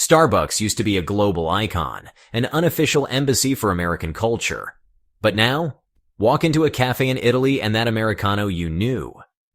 Starbucks used to be a global icon, an unofficial embassy for American culture. But now, walk into a cafe in Italy and that Americano you knew.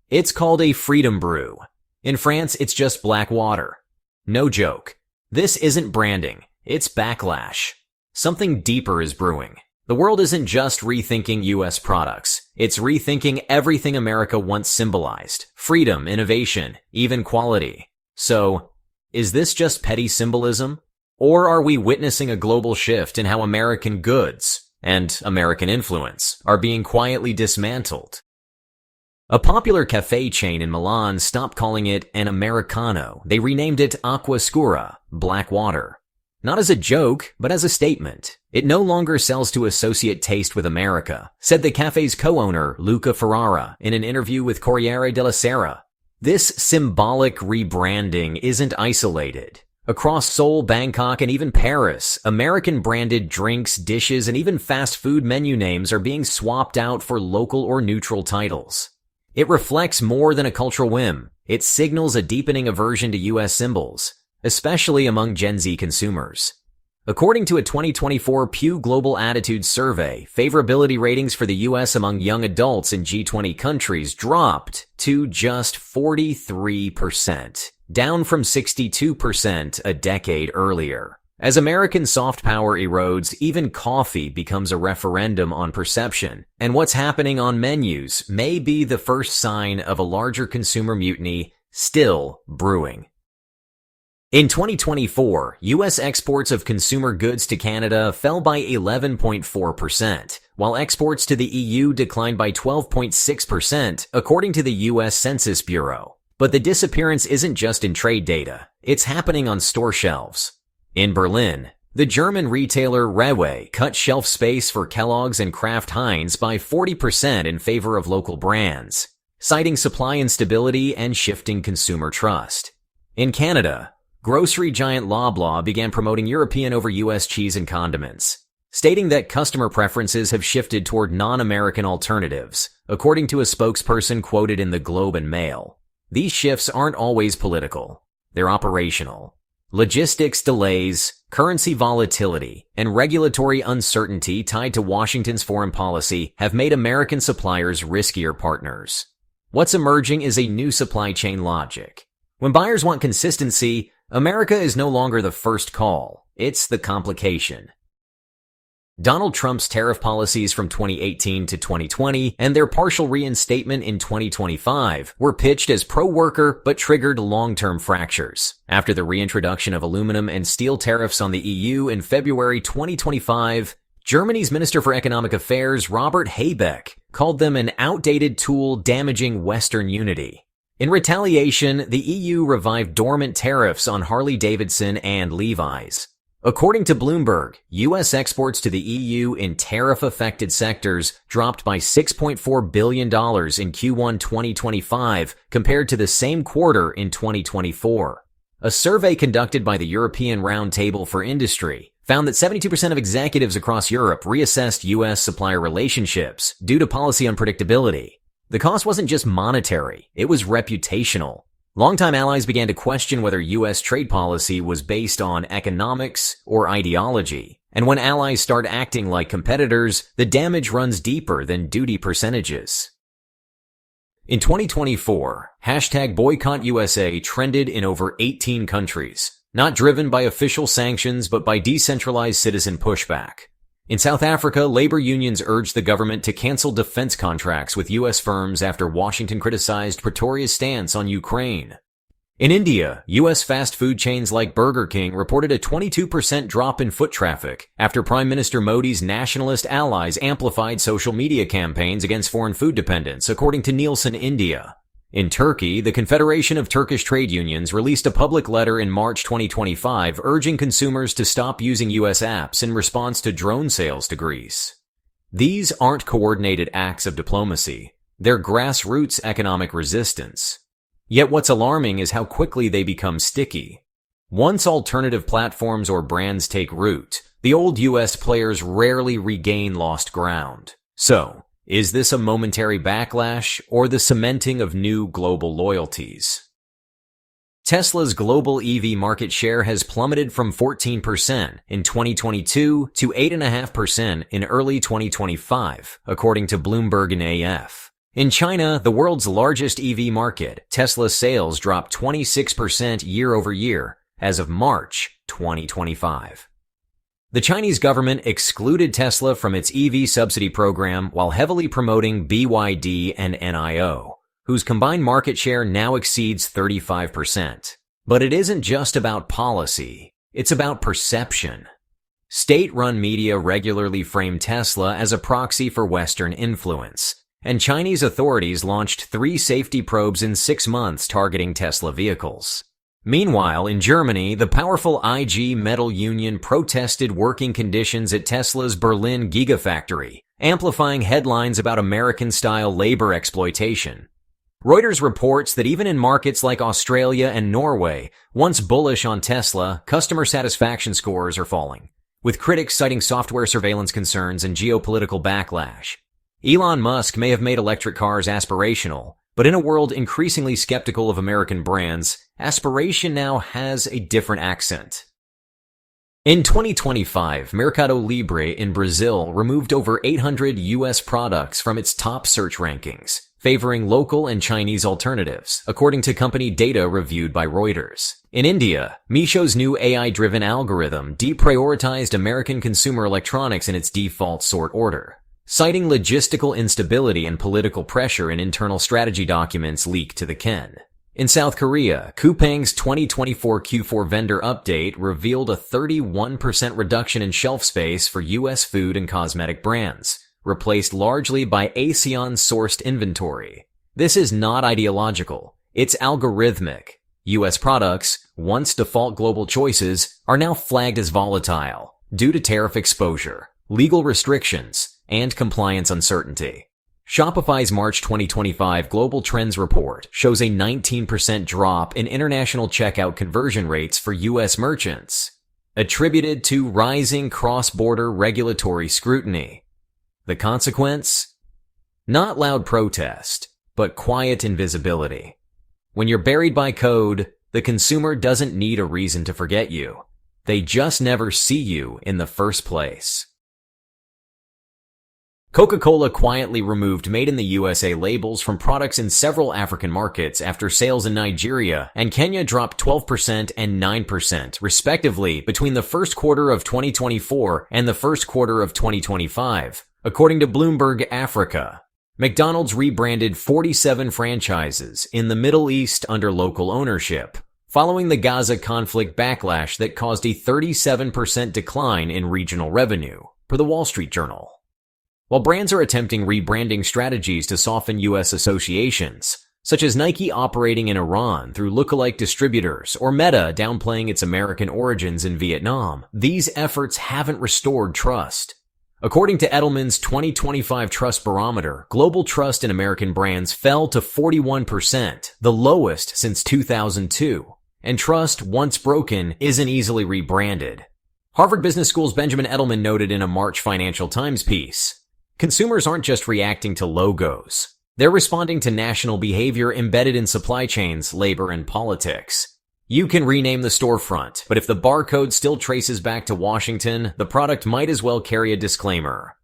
It's called a freedom brew. In France, it's just black water. No joke. This isn't branding. It's backlash. Something deeper is brewing. The world isn't just rethinking US products. It's rethinking everything America once symbolized. Freedom, innovation, even quality. So, is this just petty symbolism? Or are we witnessing a global shift in how American goods and American influence are being quietly dismantled? A popular cafe chain in Milan stopped calling it an Americano. They renamed it Acqua Scura, black water. Not as a joke, but as a statement. It no longer sells to associate taste with America, said the cafe's co-owner, Luca Ferrara, in an interview with Corriere della Sera. This symbolic rebranding isn't isolated. Across Seoul, Bangkok, and even Paris, American-branded drinks, dishes, and even fast food menu names are being swapped out for local or neutral titles. It reflects more than a cultural whim. It signals a deepening aversion to U.S. symbols, especially among Gen Z consumers. According to a 2024 Pew Global Attitudes survey, favorability ratings for the U.S. among young adults in G20 countries dropped to just 43%, down from 62% a decade earlier. As American soft power erodes, even coffee becomes a referendum on perception, and what's happening on menus may be the first sign of a larger consumer mutiny still brewing. In 2024, U.S. exports of consumer goods to Canada fell by 11.4%, while exports to the EU declined by 12.6%, according to the U.S. Census Bureau. But the disappearance isn't just in trade data, it's happening on store shelves. In Berlin, the German retailer Rewe cut shelf space for Kellogg's and Kraft Heinz by 40% in favor of local brands, citing supply instability and shifting consumer trust. In Canada, grocery giant Loblaw began promoting European over U.S. cheese and condiments, stating that customer preferences have shifted toward non-American alternatives, according to a spokesperson quoted in the Globe and Mail. These shifts aren't always political. They're operational. Logistics delays, currency volatility, and regulatory uncertainty tied to Washington's foreign policy have made American suppliers riskier partners. What's emerging is a new supply chain logic. When buyers want consistency, America is no longer the first call, it's the complication. Donald Trump's tariff policies from 2018 to 2020 and their partial reinstatement in 2025 were pitched as pro-worker but triggered long-term fractures. After the reintroduction of aluminum and steel tariffs on the EU in February 2025, Germany's Minister for Economic Affairs, Robert Habeck, called them an outdated tool damaging Western unity. In retaliation, the EU revived dormant tariffs on Harley-Davidson and Levi's. According to Bloomberg, U.S. exports to the EU in tariff-affected sectors dropped by $6.4 billion in Q1 2025 compared to the same quarter in 2024. A survey conducted by the European Roundtable for Industry found that 72% of executives across Europe reassessed U.S. supplier relationships due to policy unpredictability. The cost wasn't just monetary, it was reputational. Longtime allies began to question whether U.S. trade policy was based on economics or ideology. And when allies start acting like competitors, the damage runs deeper than duty percentages. In 2024, #BoycottUSA trended in over 18 countries, not driven by official sanctions but by decentralized citizen pushback. In South Africa, labor unions urged the government to cancel defense contracts with U.S. firms after Washington criticized Pretoria's stance on Ukraine. In India, U.S. fast food chains like Burger King reported a 22% drop in foot traffic after Prime Minister Modi's nationalist allies amplified social media campaigns against foreign food dependence, according to Nielsen India. In Turkey, the Confederation of Turkish Trade Unions released a public letter in March 2025 urging consumers to stop using U.S. apps in response to drone sales to Greece. These aren't coordinated acts of diplomacy. They're grassroots economic resistance. Yet what's alarming is how quickly they become sticky. Once alternative platforms or brands take root, the old U.S. players rarely regain lost ground. So, is this a momentary backlash or the cementing of new global loyalties? Tesla's global EV market share has plummeted from 14% in 2022 to 8.5% in early 2025, according to Bloomberg and AF. In China, the world's largest EV market, Tesla's sales dropped 26% year-over-year as of March 2025. The Chinese government excluded Tesla from its EV subsidy program while heavily promoting BYD and NIO, whose combined market share now exceeds 35%. But it isn't just about policy, it's about perception. State-run media regularly frame Tesla as a proxy for Western influence, and Chinese authorities launched 3 safety probes in 6 months targeting Tesla vehicles. Meanwhile, in Germany, the powerful IG Metal Union protested working conditions at Tesla's Berlin Gigafactory, amplifying headlines about American-style labor exploitation. Reuters reports that even in markets like Australia and Norway, once bullish on Tesla, customer satisfaction scores are falling, with critics citing software surveillance concerns and geopolitical backlash. Elon Musk may have made electric cars aspirational, but in a world increasingly skeptical of American brands, aspiration now has a different accent. In 2025, Mercado Libre in Brazil removed over 800 US products from its top search rankings, favoring local and Chinese alternatives, according to company data reviewed by Reuters. In India, Meesho's new AI-driven algorithm deprioritized American consumer electronics in its default sort order, citing logistical instability and political pressure in internal strategy documents leaked to the Ken. In South Korea, Coupang's 2024 Q4 vendor update revealed a 31% reduction in shelf space for U.S. food and cosmetic brands, replaced largely by ASEAN-sourced inventory. This is not ideological, it's algorithmic. U.S. products, once default global choices, are now flagged as volatile due to tariff exposure, legal restrictions, and compliance uncertainty. Shopify's March 2025 Global Trends Report shows a 19% drop in international checkout conversion rates for U.S. merchants, attributed to rising cross-border regulatory scrutiny. The consequence? Not loud protest, but quiet invisibility. When you're buried by code, the consumer doesn't need a reason to forget you. They just never see you in the first place. Coca-Cola quietly removed Made in the USA labels from products in several African markets after sales in Nigeria and Kenya dropped 12% and 9%, respectively, between the first quarter of 2024 and the first quarter of 2025, according to Bloomberg Africa. McDonald's rebranded 47 franchises in the Middle East under local ownership, following the Gaza conflict backlash that caused a 37% decline in regional revenue, per the Wall Street Journal. While brands are attempting rebranding strategies to soften U.S. associations, such as Nike operating in Iran through lookalike distributors or Meta downplaying its American origins in Vietnam, these efforts haven't restored trust. According to Edelman's 2025 Trust Barometer, global trust in American brands fell to 41%, the lowest since 2002. And trust, once broken, isn't easily rebranded. Harvard Business School's Benjamin Edelman noted in a March Financial Times piece, consumers aren't just reacting to logos. They're responding to national behavior embedded in supply chains, labor, and politics. You can rename the storefront, but if the barcode still traces back to Washington, the product might as well carry a disclaimer.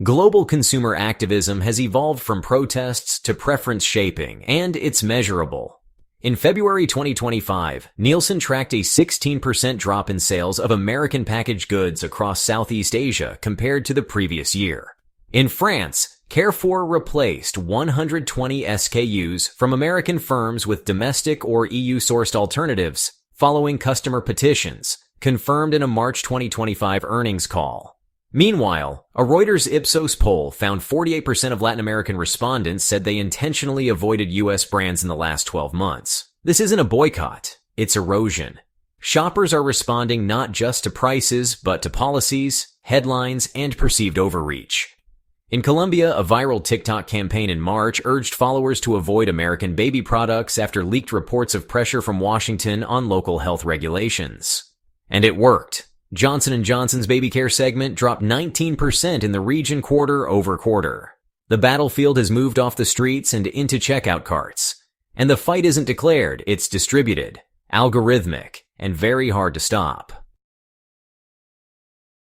Global consumer activism has evolved from protests to preference shaping, and it's measurable. In February 2025, Nielsen tracked a 16% drop in sales of American packaged goods across Southeast Asia compared to the previous year. In France, Carrefour replaced 120 SKUs from American firms with domestic or EU-sourced alternatives following customer petitions, confirmed in a March 2025 earnings call. Meanwhile, a Reuters Ipsos poll found 48% of Latin American respondents said they intentionally avoided U.S. brands in the last 12 months. This isn't a boycott, it's erosion. Shoppers are responding not just to prices, but to policies, headlines, and perceived overreach. In Colombia, a viral TikTok campaign in March urged followers to avoid American baby products after leaked reports of pressure from Washington on local health regulations. And it worked. Johnson & Johnson's baby care segment dropped 19% in the region quarter over quarter. The battlefield has moved off the streets and into checkout carts. And the fight isn't declared, it's distributed, algorithmic, and very hard to stop.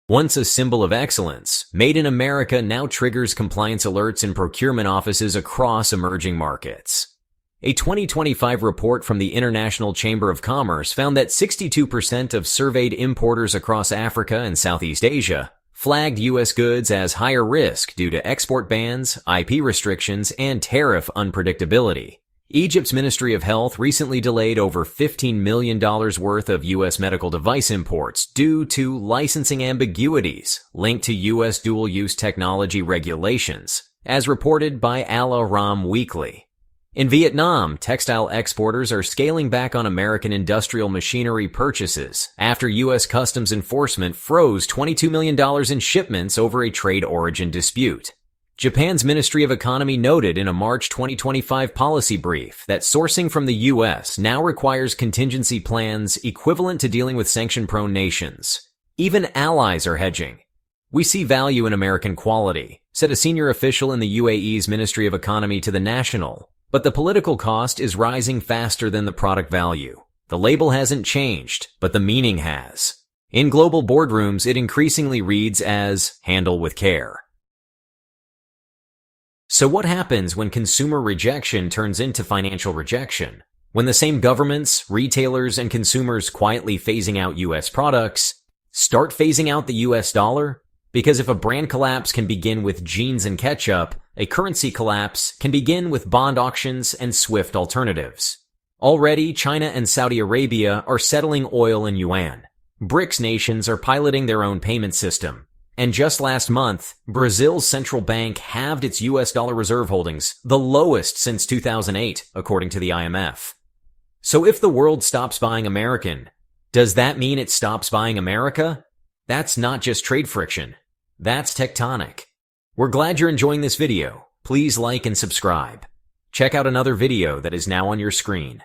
Once a symbol of excellence, Made in America now triggers compliance alerts in procurement offices across emerging markets. A 2025 report from the International Chamber of Commerce found that 62% of surveyed importers across Africa and Southeast Asia flagged U.S. goods as higher risk due to export bans, IP restrictions, and tariff unpredictability. Egypt's Ministry of Health recently delayed over $15 million worth of U.S. medical device imports due to licensing ambiguities linked to U.S. dual-use technology regulations, as reported by Al Ahram Weekly. In Vietnam, textile exporters are scaling back on American industrial machinery purchases after U.S. Customs Enforcement froze $22 million in shipments over a trade origin dispute. Japan's Ministry of Economy noted in a March 2025 policy brief that sourcing from the U.S. now requires contingency plans equivalent to dealing with sanction-prone nations. Even allies are hedging. "We see value in American quality," said a senior official in the UAE's Ministry of Economy to The National. But the political cost is rising faster than the product value. The label hasn't changed, but the meaning has. In global boardrooms, it increasingly reads as "handle with care." So what happens when consumer rejection turns into financial rejection? When the same governments, retailers, and consumers quietly phasing out U.S. products start phasing out the U.S. dollar? Because if a brand collapse can begin with jeans and ketchup, a currency collapse can begin with bond auctions and swift alternatives. Already, China and Saudi Arabia are settling oil in yuan. BRICS nations are piloting their own payment system. And just last month, Brazil's central bank halved its U.S. dollar reserve holdings, the lowest since 2008, according to the IMF. So if the world stops buying American, does that mean it stops buying America? That's not just trade friction. That's tectonic. We're glad you're enjoying this video. Please like and subscribe. Check out another video that is now on your screen.